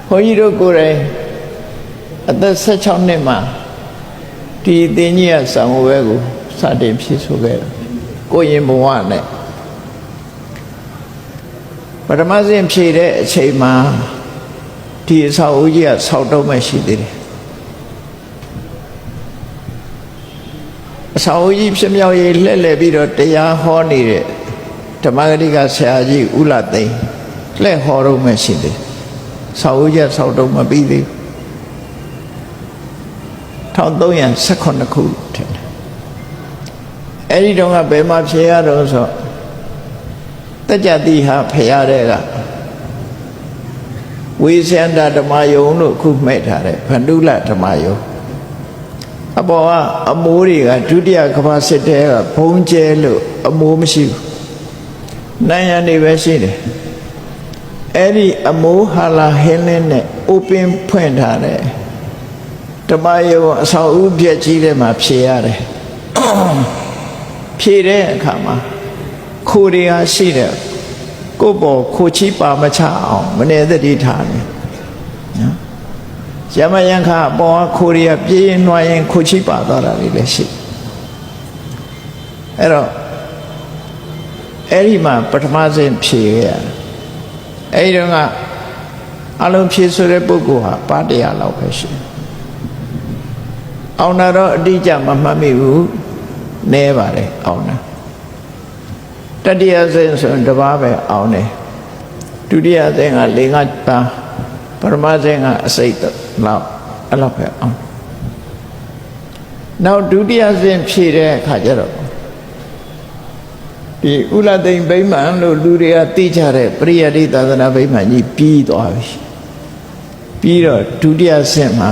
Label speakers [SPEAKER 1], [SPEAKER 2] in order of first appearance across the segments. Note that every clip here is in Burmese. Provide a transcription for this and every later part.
[SPEAKER 1] ဘုန်းကြီးတို့ကိုယ်တိုင်အသက်16နှစ်မှာဒီအသင်းကြီးကဆောင်းဝဲကိုစတင်ဖြည့်ဆိုခဲ့တယ်ကိုရင်ဘဝနဲ့ပထမစဉ်ဖြည့်တဲ့အချိန်မှာဒီအဆောက်အဦကြီးကဆောက်တော့မှရှိသေးတယ်အဆောက်အဦကြီးဖြစ်မြောက်ရေးလှည့်လည်ပြီးတော့တရားဟောနေတဲ့ဓမ္မဂတိကဆရာကြီးဦးလာသိန်းလှည့်ဟောတော့မှရှိသေးတယ်ဆောက်အဦကြီးဆောက်တော့မပြီးသေး1318ခုထင်တယ်အဲ့ဒီတော့ကဘယ်မှာဖြေရတော့ဆိုတကြတိဟာဖရတဲ့ကဝိဇန္တဓမ္မယုံလို့ခုမှတ်ထားတယ်ဗန္ဓုလဓမ္မယုံအပေါ်ကအမိုးတွေကဒုတိယကမ္ဘာစစ်တဲကဘုံကျဲလို့အမိုးမရှိဘူးနိုင်ရနေပဲရှိတယ်အဲ့ဒီအမိုးဟာလာဟင်းလင်းနဲ့ open ဖွင့်ထားတယ်ဓမ္မယုံအဆောင်ဥပြည့်ကြီးထဲမှာဖြေရတယ်ဖြေတဲ့အခါမှာခိုးတွေဟာရှိတယ်ကိုယ့်ဘောခိုးချီပါမချအောင်မနေသတိထားနေနော်ရမယံခအပေါ်ကခိုးတွေကပြေးရင်နှွားရင်ခိုးချီပါသွားတာလေးလည်းရှိအဲ့တော့အဲ့ဒီမှာပထမဆုံးဖြေရအဲ့ဒီတော့ကအလုံးဖြေဆိုတဲ့ပုဂ္ဂိုလ်ဟာပါတရားလောက်ပဲရှိအောင်တာတော့အတိအကျမမှတ်မိဘူးနဲပါတယ်အောင်တာတတိယစဉ်ဆိုရင်တစ်ပါးပဲအောင်တယ်ဒုတိယစဉ်က၄-၅ ပါးပထမစဉ်ကအစိတ်လောက်အဲ့လောက်ပဲအောင်နောက်ဒုတိယစဉ်ဖြည့်တဲ့အခါကျတော့ဒီဥလသိမ့်ဗိမာန်လို့လူတွေကသိကြတဲ့ပရိယတိသာသနာဗိမာန်ကြီးပြီးသွားပြီပြီးတော့ဒုတိယစဉ်မှာ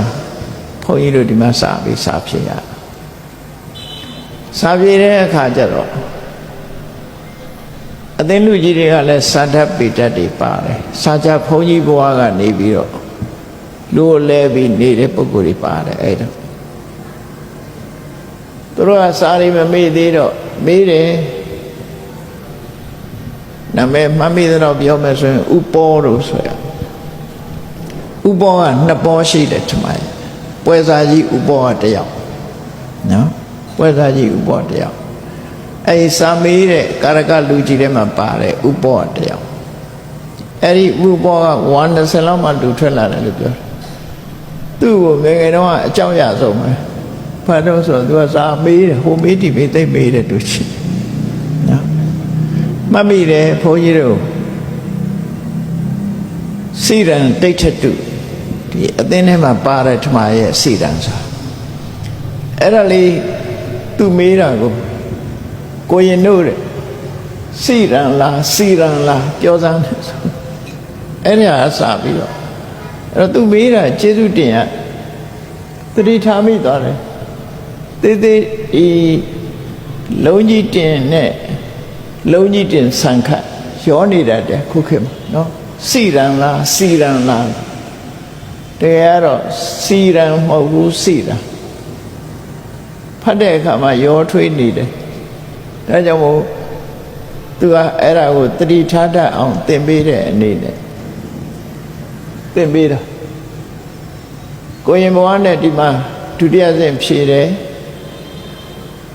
[SPEAKER 1] ဘုန်းကြီးတို့ဒီမှာစာပြီးစာဖြည့်ရစာဖြည့်တဲ့အခါကျတော့အသင်းလူကြီးတွေကလည်းစာဓာတ်ပေတတ်တွေပါတယ်စာကြဘုန်းကြီးဘဝကနေပြီးတော့လူကိုလဲပြီးနေတဲ့ပုဂ္ဂိုလ်တွေပါတယ်အဲ့ဒါသူတို့ကစာရီမမေ့သေးတော့မေးတယ်နာမည်မှတ်မိတော့ပြောမယ်ဆိုရင်ဥပောလို့ဆိုရဥပောက2ပောရှိတယ်ထင်ပါရဲ့ပွဲစားကြီးဥပောက1ယောက်နော်ပွဲစားကြီးဥပော1ယောက်အဲ့စာမေးတဲ့ကာရကလူကြီးထဲမှာပါတယ်ဥပော1ယောက်အဲ့ဒီဥပောက120လောက်မှလူထွက်လာတယ်လို့ပြောတယ်သူ့ကိုငယ်ငယ်တော့အကြောင်းရဆုံးပဲဘာလို့ဆိုတော့သူကစာမေးတယ်ဟိုမေးဒီမေးသိမေးတယ်သူချင်းနော်မှတ်မိတယ်ဘုန်းကြီးတို့စိရန်တိဋ္ဌတုဒီအသင်းထဲမှာပါတဲ့ဓမ္မရဲ့စိရန်စာအဲ့ဒါလေးသူမေးတာကိုရင်တို့တဲ့စိရန်လားစီရန်လားပြောစမ်းတယ်ဆိုအဲ့ဒါအစပြီးတော့အဲ့တော့သူမေးတာကျေးဇူးတင်ရသတိထားမိသွားတယ်သေးသေးဒီလုံးကြီးတင်နဲ့လုံးကြီးတင်ဆန်ခတ်ရောနေတတ်တယ်ခုခေတ်မှာနော်စိရန်လားစီရန်လားတရားတော့စီရန်မဟုတ်ဘူးစိရန်ဖတ်တဲ့အခါမှာရောထွေးနေတယ်ဒါကြောင့်မို့သူကအဲ့ဒါကိုတတိထားတတ်အောင်သင်ပေးတဲ့အနေနဲ့သင်ပေးတာကိုရင်ဘဝနဲ့ဒီမှာဒုတိယစဉ်ဖြေတယ်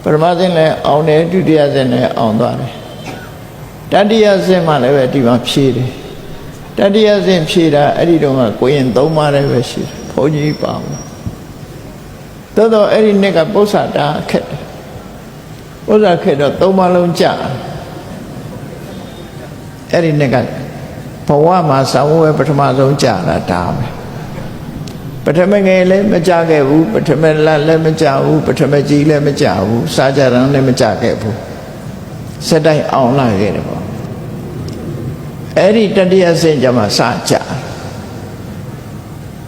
[SPEAKER 1] ပထမစဉ်လည်းအောင်တယ်ဒုတိယစဉ်လည်းအောင်သွားတယ်တတိယစဉ်မှလည်းပဲဒီမှာဖြေတယ်တတိယစဉ်ဖြေတာအဲ့ဒီတော့ကကိုရင်3ပါးလည်းပဲရှိတယ်ဘုန်းကြီးပါဘူးတော်တော်အဲ့ဒီနှစ်ကပု္ပ္ပာတာခက်တယ်ဥစ္စာခက်တော့3ပါးလုံးကြာအဲ့ဒီနှစ်ကဘဝမှာသာဝဝပထမဆုံးကြာတာဒါပဲပထမငယ်လည်းမကြခဲ့ဘူးပထမလတ်လည်းမကြဘူးပထမကြီးလည်းမကြဘူးစာကြရန်လည်းမကြခဲ့ဘူးစက်တိုင်းအောင်လာခဲ့တယ်ပေါ့အဲ့ဒီတတိယဆင့်ကျမှစာကြ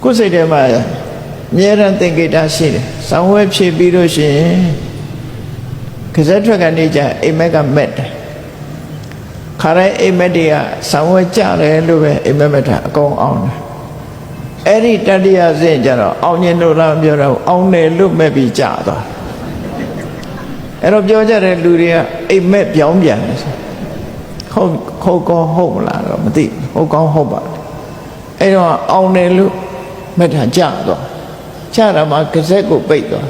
[SPEAKER 1] ကိုယ်စိတ်ထဲမှာအမြဲတမ်းသင်္ကေတရှိတယ်သာဝဝဖြည့်ပြီးလို့ရှိရင်ကစက်ထွက်ကနေကြအိမ်မက်ကမက်တယ်ခါတိုင်းအိမ်မက်တွေကသာဝဝကြတယ်လို့ပဲအိမ်မက်မက်တာအကုန်အောင်တယ်အဲ့ဒီတတိယစဉ်ကျတော့အောင်ရင်လို့လားပြောတော့အောင်တယ်လို့မဲ့ပြီးကြာသွားအဲ့တော့ပြောကြတဲ့လူတွေကအိမ်မက်ပြောင်းပြန်တယ်ဟုတ်ကောဟုတ်မလားတော့မသိဟုတ်ကောဟုတ်ပါ အဲ့တော့အောင်တယ်လို့မထကြတော့ကြတာမှကစက်ကိုပိတ်သွား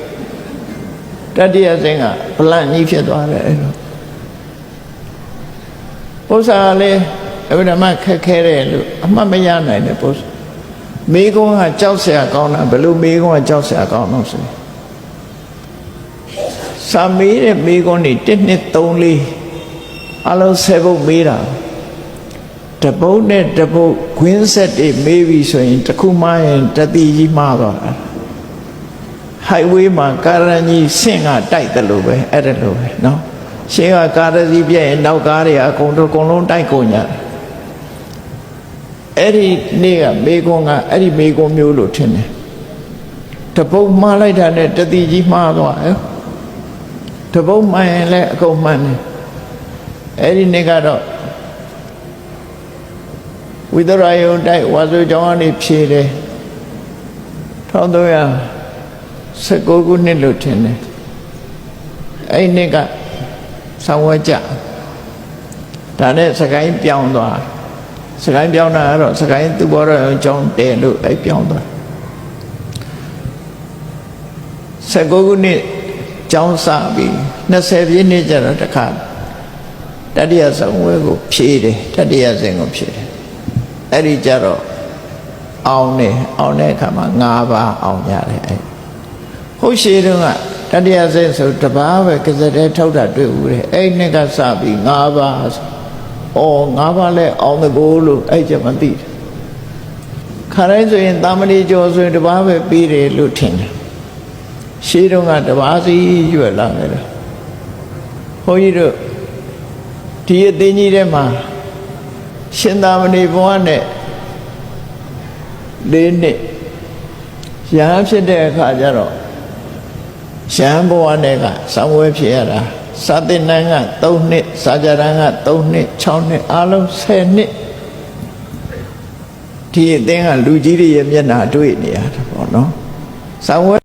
[SPEAKER 1] တတိယဆင်းကဗလန့်ကြီးဖြစ်သွားတယ်အဲ့တော့ပု္ပ္ပာလည်းအဗဓမ္မခက်ခဲတယ်လို့အမှတ်မရနိုင်တဲ့ပု္ပ္ပာမိကုံးကကြောက်เสียကောင်းတာဘယ်လိုမိကုံးကကြောက်เสียကောင်းတော့ဆိုစာမေးတဲ့မိကုံးနေ1 2 3 4အလုံး7ပုတ်မေးတာတပုတ်နဲ့တပုတ်ခွင်းဆက်တွေမေးပြီဆိုရင်တစ်ခုမှရင်တတိကြီးမှားသွားတာhighway မှာကာရန်ကြီးဆင့်ကတိုက်တယ်လို့ပဲအဲ့ဒါလိုပဲเนาะရှင်းကကာရစီပြည့်ရင်နောက်ကားတွေအကုန်လုံးတိုက်ကုန်ကြတယ်အဲ့ဒီနေ့ကမေကွန်းကအဲ့ဒီမေကွန်းမျိုးလို့ထင်တယ်တပုတ်မှားလိုက်တာနဲ့တတိကြီးမှားသွားတယ်တပုတ်မှန်ရင်လည်းအကုန်မှန်တယ်အဲ့ဒီနေ့ကတော့ဝိသရယုံတိုက်ဝါဆိုကျောင်းကနေဖြေတယ်1319ခုနှစ်လို့ထင်တယ်အဲ့ဒီနေ့ကဆောင်းဝဲကြဒါနဲ့စကိုင်းပြောင်းသွားစကိုင်းပြောင်းတာကတော့စကိုင်းသူဘောရယုံကျောင်းတယ်လို့အဲ့ပြောင်းသွား19ခုနှစ်ကျောင်းစပြီး20ပြည့်နှစ်ကျတော့တခါတတိယဆောင်းဝဲကိုဖြေတယ်တတိယဆင်ကိုဖြေတယ်အဲ့ဒီကြတော့အောင်တဲ့အခါမှာ5ပါးအောင်ရတယ်အဲ့ဟုတ်ရှိတုန်းကတတိယဆင်ဆိုတပါးပဲကစတဲ့ထောက်တာတွေ့ဦးတယ်အဲ့နှစ်ကစပြီး5ပါးဆို5ပါးလဲအောင်တကိုးလို့အဲ့ကျမသိတယ်ခါတိုင်းဆိုရင်တာမဏေကျော်ဆိုရင်တပါးပဲပြီးတယ်လို့ထင်တယ်ရှိတုန်းကတပါးစီရွယ်လာတယ်ဘုန်းကြီးတို့ဒီအသိကြီးထဲမှာရှင်သာမဏေဘဝနဲ့4 နှစ်ရဟန်းဖြစ်တဲ့အခါကျတော့ရဟန်းဘဝနဲ့ကဆောင်းဝဲဖြစ်ရတာစာသင်တန်းက3 နှစ်စာကြတန်းက3 နှစ်6 နှစ်အားလုံး10 နှစ်ဒီအသင်းကလူကြီးတွေရဲ့မျက်နှာတွေ့နေရတာပေါ့နော်ဆောင်းဝဲ